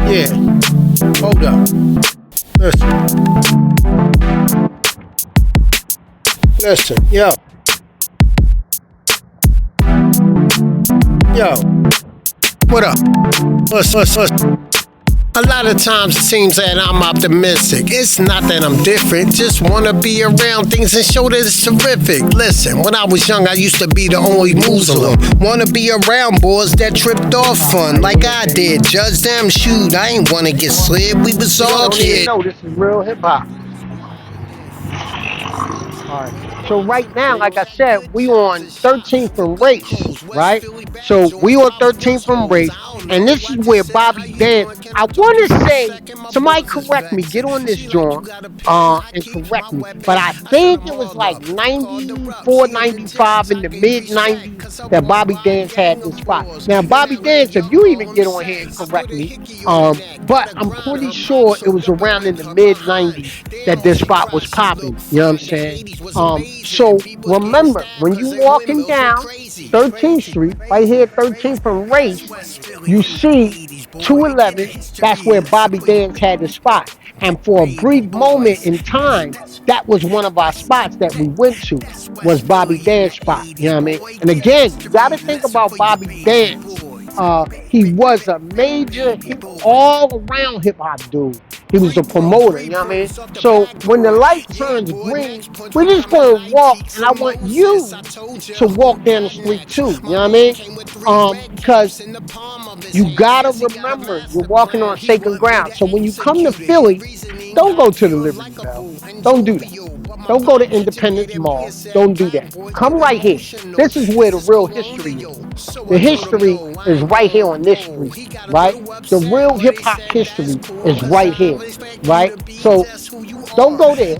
Yeah, hold up. Listen, yo, yo, what up? Listen. A lot of times it seems that I'm optimistic. It's not that I'm different, just wanna be around things and show that it's terrific. Listen, when I was young, I used to be the only Muslim. Wanna be around boys that tripped off fun, like I did. Judge them, shoot, I ain't wanna get slid. We was all kids. No, this is real hip hop. Alright. So right now, like I said, we on 13th and Race, right? So we on 13th and Race, and this is where Bobby Dance. I want to say, somebody correct me, get on this jawn, and correct me. But I think it was like 94, 95 in the mid 90s that Bobby Dance had this spot. Now Bobby Dance, if you even get on here and correct me, but I'm pretty sure it was around in the mid 90s that this spot was popping. You know what I'm saying? So remember, when you walking down 13th Street, right here, 13th and Race, you see 211. That's where Bobby Dance had the spot. And for a brief moment in time, that was one of our spots that we went to, was Bobby Dance spot. You know what I mean? And again, you got to think about Bobby Dance. He was a major all-around hip-hop dude. He was a promoter, you know what I mean? So when the light turns green, we're just going to walk, and I want you to walk down the street too, you know what I mean? Because you got to remember, you're walking on sacred ground. So when you come to Philly, don't go to the Liberty Bell. Don't do that. Don't go to Independence Mall. Don't do that. Come right here. This is where the real history is. The history is right here on this street, right? The real hip hop history is right here, right? So don't go there.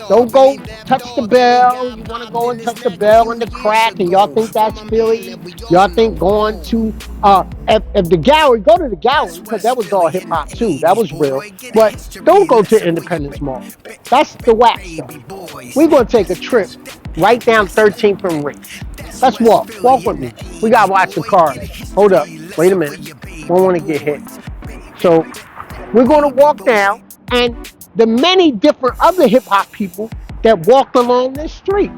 Don't go touch the bell. You want to go and touch the bell and the crack, and y'all think that's Philly. Y'all think going to if the gallery, go to the gallery, because that was all hip hop too. That was real. But don't go to Independence Mall. That's the whack stuff. We're gonna take a trip right down 13th and Race. Let's walk. Walk with me. We gotta watch the cars. Hold up. Wait a minute. Don't want to get hit. So we're gonna walk down, and the many different other hip hop people that walked along this street.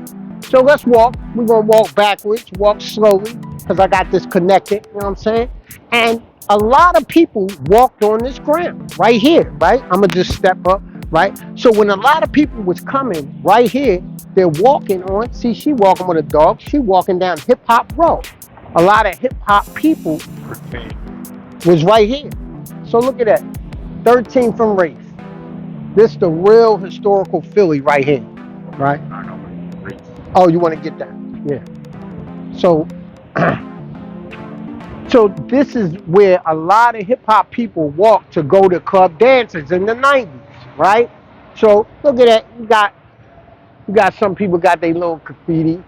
So let's walk. We're gonna walk backwards, walk slowly, because I got this connected, you know what I'm saying? And a lot of people walked on this ground right here, right? I'm gonna just step up, right? So when a lot of people was coming right here, they're walking on, see, she walking with a dog, she walking down Hip Hop Road. A lot of hip hop people was right here. So look at that, 13th and Race. This the real historical Philly right here, right? Oh, you want to get that? Yeah. So, so this is where a lot of hip hop people walk to go to club dances in the 90s, right? So look at that. You got some people got their little graffiti,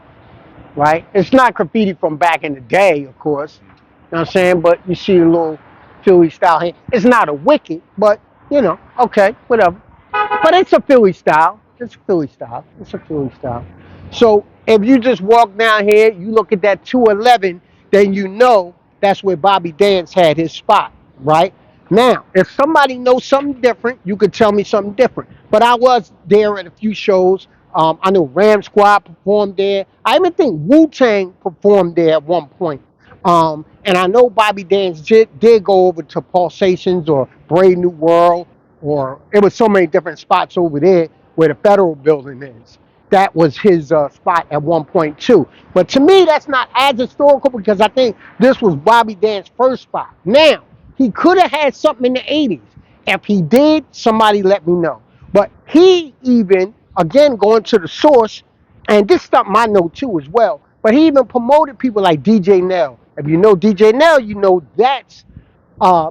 right? It's not graffiti from back in the day, of course. You know what I'm saying? But you see a little Philly style here. It's not a wicked, but you know, okay, whatever. But it's a Philly style. It's a Philly style. It's a Philly style. So if you just walk down here, you look at that 211, then you know that's where Bobby Dance had his spot, right? Now, if somebody knows something different, you could tell me something different. But I was there at a few shows. I know Ram Squad performed there. I even think Wu-Tang performed there at one point. And I know Bobby Dance did go over to Pulsations or Brave New World, or it was so many different spots over there where the federal building is. That was his spot at one point too. But to me, that's not as historical, because I think this was Bobby Dance's first spot. Now, he could have had something in the 80s. If he did, somebody let me know. But he even, again, going to the source, and this stuff I know too as well, but he even promoted people like DJ Nell. If you know DJ Nell, you know that's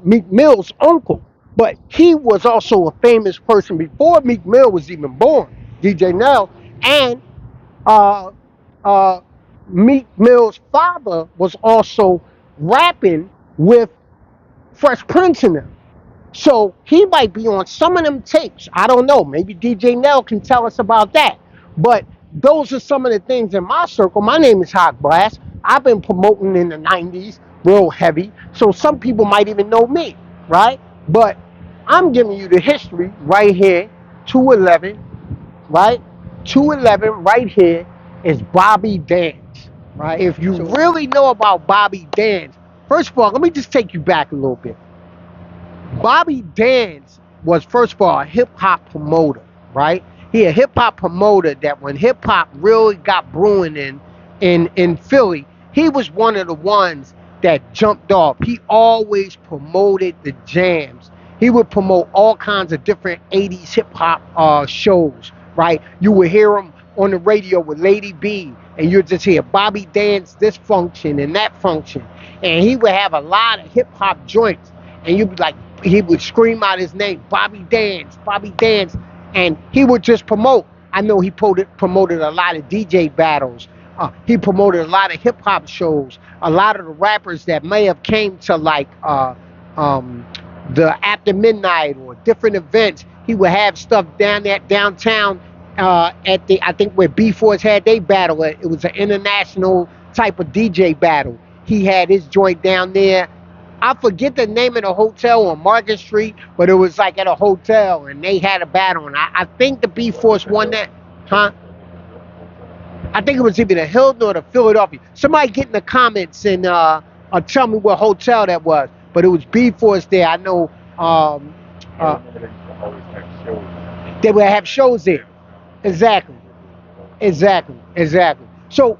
Meek Mill's uncle. But he was also a famous person before Meek Mill was even born, DJ Nell. And Meek Mill's father was also rapping with Fresh Prince in them. So he might be on some of them tapes. I don't know. Maybe DJ Nell can tell us about that. But those are some of the things in my circle. My name is Hot Blast. I've been promoting in the 90s real heavy. So some people might even know me, right? But I'm giving you the history right here. 211, right? 211 right here is Bobby Dance, right? If you really know about Bobby Dance, first of all, let me just take you back a little bit. Bobby Dance was first of all a hip hop promoter, right? He a hip hop promoter that when hip hop really got brewing in Philly, he was one of the ones that jumped off. He always promoted the jams. He would promote all kinds of different 80s hip hop shows, right? You would hear him on the radio with Lady B, and you'd just hear Bobby Dance this function and that function. And he would have a lot of hip hop joints, and you'd be like, he would scream out his name, Bobby Dance, Bobby Dance, and he would just promote. I know he promoted a lot of DJ battles. He promoted a lot of hip hop shows. A lot of the rappers that may have came to like um, the After Midnight or different events, he would have stuff down there downtown at the, I think where B-Force had they battle. It was an international type of DJ battle. He had his joint down there. I forget the name of the hotel on Market Street, but it was like at a hotel, and they had a battle, and I think the B-Force won that, huh? I think it was either the Hilton or the Philadelphia. Somebody get in the comments and tell me what hotel that was, but it was B-Force there. I know uh, they would have shows there. Exactly, exactly. So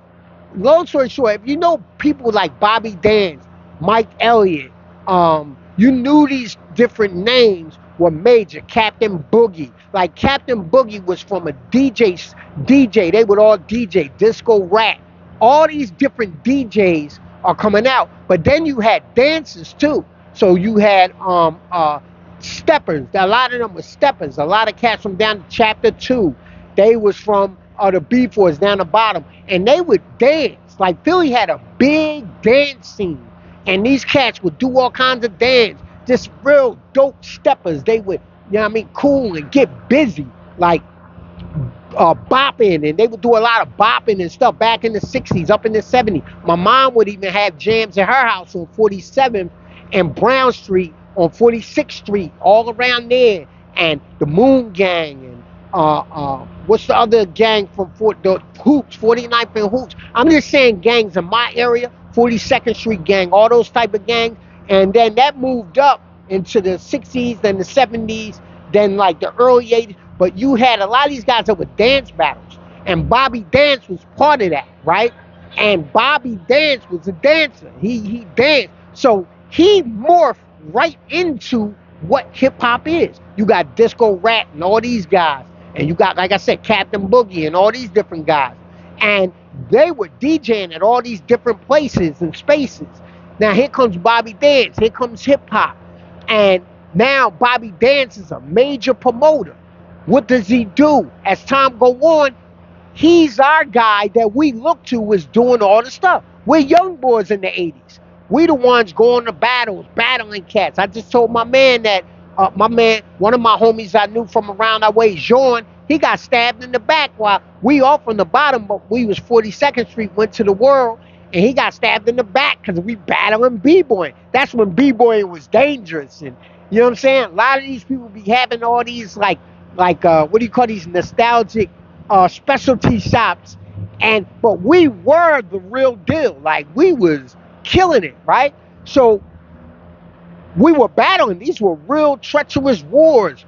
long story short, if you know people like Bobby Dance, Mike Elliott, you knew these different names were major. Captain Boogie, like Captain Boogie was from a DJ. They would all DJ Disco Rat. All these different DJs are coming out, but then you had dancers too. So you had steppers. A lot of them were steppers. A lot of cats from down to Chapter 2. They was from the B-Force down the bottom, and they would dance. Like Philly had a big dance scene, and these cats would do all kinds of dance. Just real dope steppers. They would, you know what I mean, cool and get busy, like bopping, and they would do a lot of bopping and stuff back in the 60s, up in the 70s. My mom would even have jams in her house on 47th and Brown Street, on 46th Street, all around there, and the Moon Gang, and what's the other gang from the Hoops, 49th and Hoops. I'm just saying gangs in my area, 42nd Street gang, all those type of gangs. And then that moved up into the 60s, then the 70s, then like the early 80s. But you had a lot of these guys that were dance battles, and Bobby Dance was part of that, right? And Bobby Dance was a dancer. He danced, so he morphed right into what hip hop is. You got Disco Rat and all these guys, and you got, like I said, Captain Boogie and all these different guys, and they were DJing at all these different places and spaces. Now here comes Bobby Dance, here comes hip hop, and now Bobby Dance is a major promoter. What does he do? As time go on, he's our guy that we look to is doing all the stuff. We're young boys in the 80s. We the ones going to battles, battling cats. I just told my man that, one of my homies I knew from around our way, Jawn, he got stabbed in the back while we off on the bottom, but we was 42nd Street, went to the World, and he got stabbed in the back because we battling B-boy. That's when B-boy was dangerous, and you know what I'm saying? A lot of these people be having all these like what do you call these nostalgic specialty shops, and but we were the real deal. Like we was killing it, right? So we were battling. These were real treacherous wars,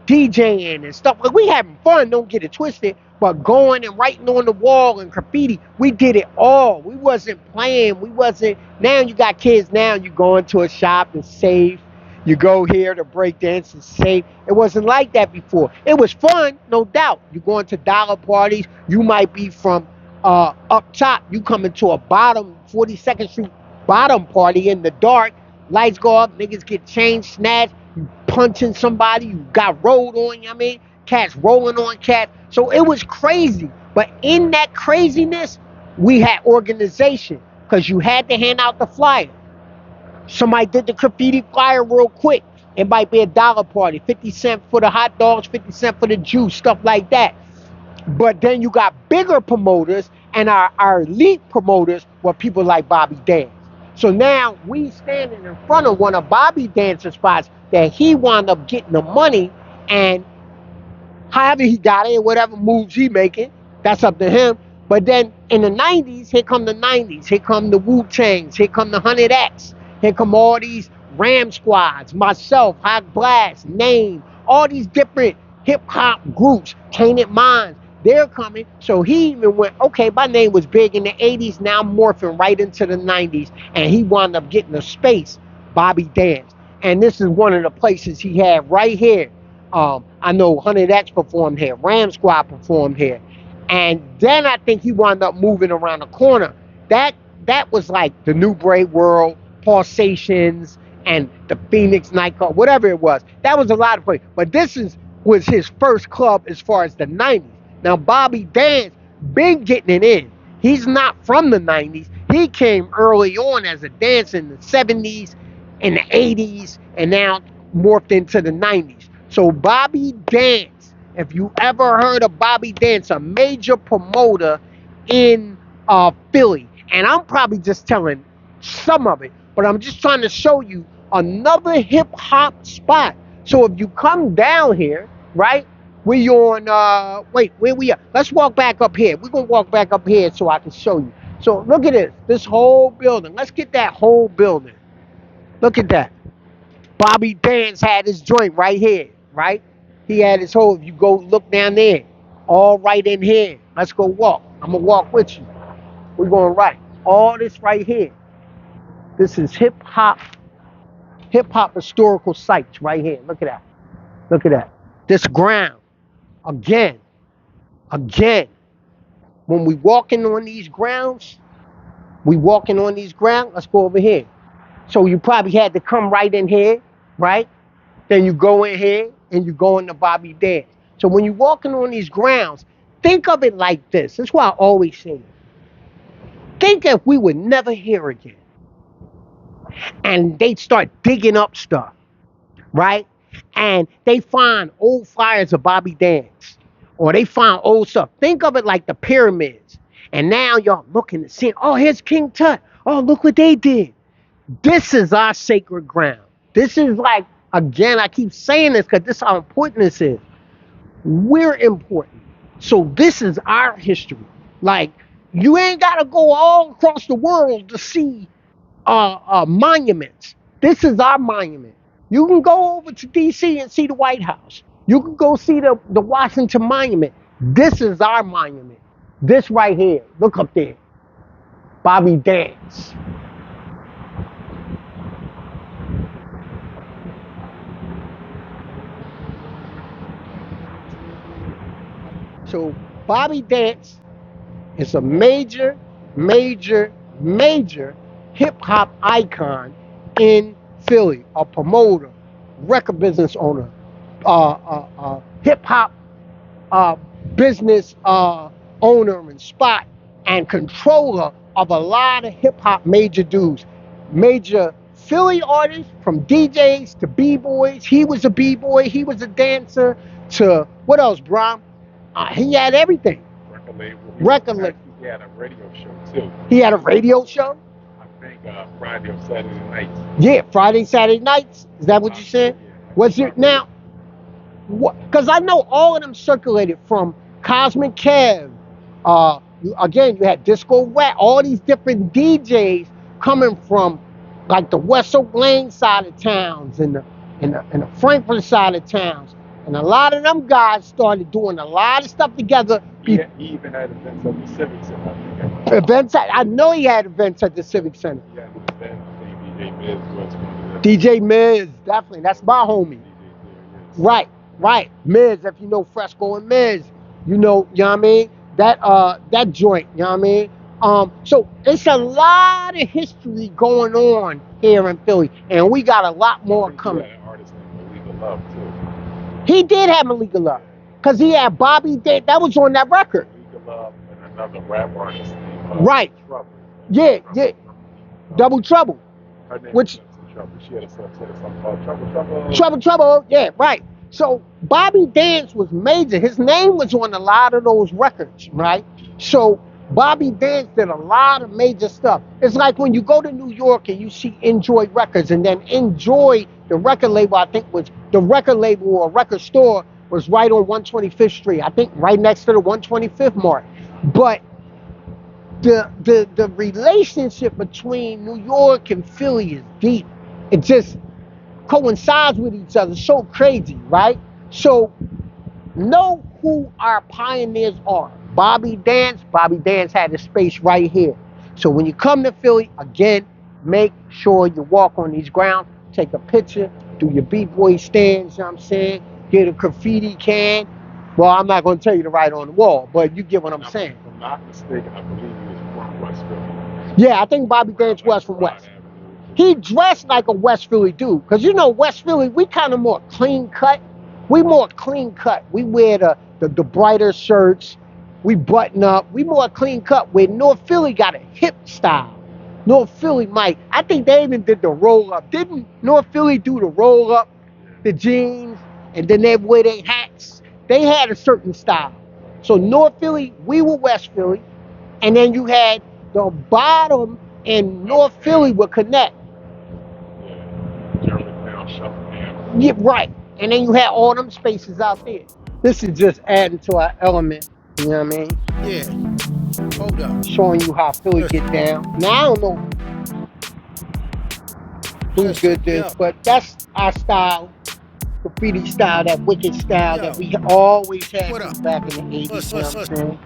DJing and stuff. Like we having fun, don't get it twisted, but going and writing on the wall and graffiti, we did it all. We wasn't playing. We wasn't. Now you got kids. Now you go into a shop and save. You go here to break dance and save. It wasn't like that before. It was fun, no doubt. You go into dollar parties. You might be from up top. You come into a bottom 42nd Street bottom party in the dark. Lights go up. Niggas get chain snatched. You punching somebody. You got rolled on. You know what I mean? Cats rolling on cats. So it was crazy. But in that craziness, we had organization because you had to hand out the flyer. Somebody did the graffiti flyer real quick. It might be a dollar party, 50 cents for the hot dogs, 50 cents for the juice, stuff like that. But then you got bigger promoters, and our elite promoters were people like Bobby Dance. So now we standing in front of one of Bobby dancing spots that he wound up getting the money, and however he got it, whatever moves he making, that's up to him. But then in the 90s, here come the 90s. Here come the Wu-Tangs. Here come the 100X. Here come all these Ram Squads, myself, Hot Blast, Name, all these different hip-hop groups, Tainted Minds. They're coming. So he even went, okay, my name was big in the 80s. Now I'm morphing right into the 90s. And he wound up getting a space, Bobby Dance. And this is one of the places he had right here. I know 100X performed here, Ram Squad performed here, and then I think he wound up moving around the corner. That that was like the New Brave World, Pulsations, and the Phoenix nightclub, whatever it was. That was a lot of places. But was his first club as far as the 90s. Now Bobby Dance been getting it in. He's not from the 90s. He came early on as a dancer in the 70s, in the 80s, and now morphed into the 90s. So Bobby Dance, if you ever heard of Bobby Dance, a major promoter in Philly, and I'm probably just telling some of it, but I'm just trying to show you another hip hop spot. So if you come down here, right? We on wait, where we are? Let's walk back up here. We're gonna walk back up here so I can show you. So look at this whole building. Let's get that whole building. Look at that. Bobby Dance had his joint right here, right? He had his whole, if you go look down there, all right in here. Let's go walk. I'm going to walk with you. We're going right. All this right here. This is hip hop historical sites right here. Look at that. Look at that. This ground, again, again, when we walking on these grounds, let's go over here. So you probably had to come right in here, right? Then you go in here and you go into Bobby Dance. So when you're walking on these grounds, think of it like this. That's why I always say it. Think if we would never hear again and they start digging up stuff, right? And they find old flyers of Bobby Dance or they find old stuff. Think of it like the pyramids. And now y'all looking and seeing, oh, here's King Tut. Oh, look what they did. This is our sacred ground. This is like, again, I keep saying this because this is how important this is. We're important. So this is our history. Like, you ain't got to go all across the world to see monuments. This is our monument. You can go over to D.C. and see the White House. You can go see the Washington Monument. This is our monument. This right here. Look up there. Bobby Dance. So Bobby Dance is a major, major, major hip hop icon in Philly, a promoter, record business owner, hip hop uh, business owner and spot and controller of a lot of hip hop major dudes, major Philly artists from DJs to b-boys. He was a b-boy, he was a dancer. To what else, Brom? He had everything. Record label. Record label. He had a radio show too. He had a radio show? I think Friday or Saturday nights. Yeah, Friday, Saturday nights. Is that what you said? Yeah. Was it now? Because I know all of them circulated from Cosmic Kev. Again, you had Disco Rat, all these different DJs coming from like the West Oak Lane side of towns and the Frankfurt side of towns. And a lot of them guys started doing a lot of stuff together. He even had events at the Civic Center. Events I know he had events at the Civic Center. Yeah, then I think DJ Miz was one of them. DJ Miz, definitely. That's my homie. Right, right. Miz, if you know Fresco and Miz, you know what I mean? That joint, you know what I mean? So it's a lot of history going on here in Philly, and we got a lot more coming. He had an artist named Illegal Love too. He did have Illegal Love, because he had Bobby Dance. That was on that record. Illegal Love and another rap artist named right. Trouble. Yeah, yeah. Double Trouble. Her name Which Trouble. She had a song called Trouble. Trouble, Trouble. Yeah, right. So Bobby Dance was major. His name was on a lot of those records, right? So Bobby Dance did a lot of major stuff. It's like when you go to New York and you see Enjoy Records, and then Enjoy, the record label, I think was the record label or record store was right on 125th Street. I think right next to the 125th mark. But the relationship between New York and Philly is deep. It just coincides with each other. So crazy, right? So know who our pioneers are. Bobby Dance had a space right here. So when you come to Philly, again, make sure you walk on these grounds, take a picture, do your B-boy stands, you know what I'm saying? Get a graffiti can. Well, I'm not going to tell you to write on the wall, but you get what I'm saying. If I'm not mistaken, I believe he was from West Philly. Yeah, I think Bobby Dance was from West. He dressed like a West Philly dude. Because you know, West Philly, we kind of more clean cut. We more clean cut. We wear the brighter shirts. We button up. We more clean cut. Where North Philly got a hip style. North Philly might. I think they even did the roll up. Didn't North Philly do the roll up, the jeans, and then they wear their hats? They had a certain style. So North Philly, we were West Philly. And then you had the bottom and North Philly would connect. Yeah, right. And then you had all them spaces out there. This is just adding to our element. You know what I mean? Yeah. Hold up. Showing you how Philly get down. Now I don't know who Listen, did this, yo. but that's our style. Graffiti style, that wicked style Yo. that we always had What up? back in the 80s. You know what I'm saying?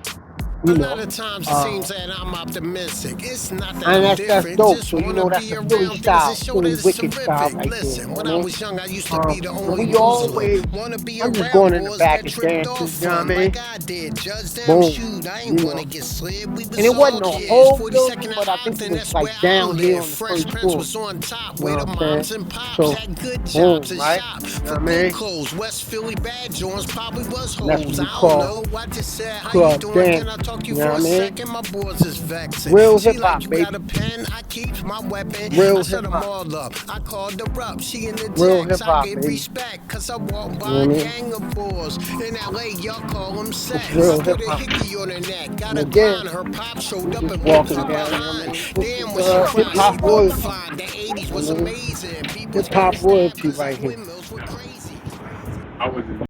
A You lot know. of times it seems that I'm optimistic. It's not that And I'm that's different. dope. Just So you wanna know that's be the Philly around things style, and show that Philly it's wicked style terrific. right there. Listen, You know when what I I mean? was young, I used to be the And only we loser. always, Wanna be I'm just around going in the boys back that and tripped dancing. off You know what I fun mean? like I did. Judge them, Boom. shoot, I You ain't know. wanna get slid. We And was it all wasn't a kids. whole building, 42nd and but I think it Ogden, was that's like where I down here live. on the Fresh first Prince floor. was on top, You know where the what I'm saying? moms and pops So, had good jobs boom, and right? shop You know for what I good mean? clothes. West Philly bad Johns probably was And that's what hoes. we I don't call know. I just said, how you club doing? Can I dancing. talk to you You know for what a I mean? second? My boys is vexing. Real She hip like, hop, you got baby. a pen? I keep my weapon. I Real set hip them hop. all up. I called her up. She in the Real jacks. hip I hop, gave baby. respect, cause I walk You know by what a I mean? gang of boys. In LA, y'all call them It's sex. I real hip put a hop. hickey on her neck. Got And a again, grind. Her pop showed we up just and whooped walking her down, you know what I behind. mean? This Damn, is when she hip cried, she hop was royalty. fine. The 80s You was know what I mean? amazing. People's Hip couldn't hop stand royalty cause our right here. windmills were crazy. I was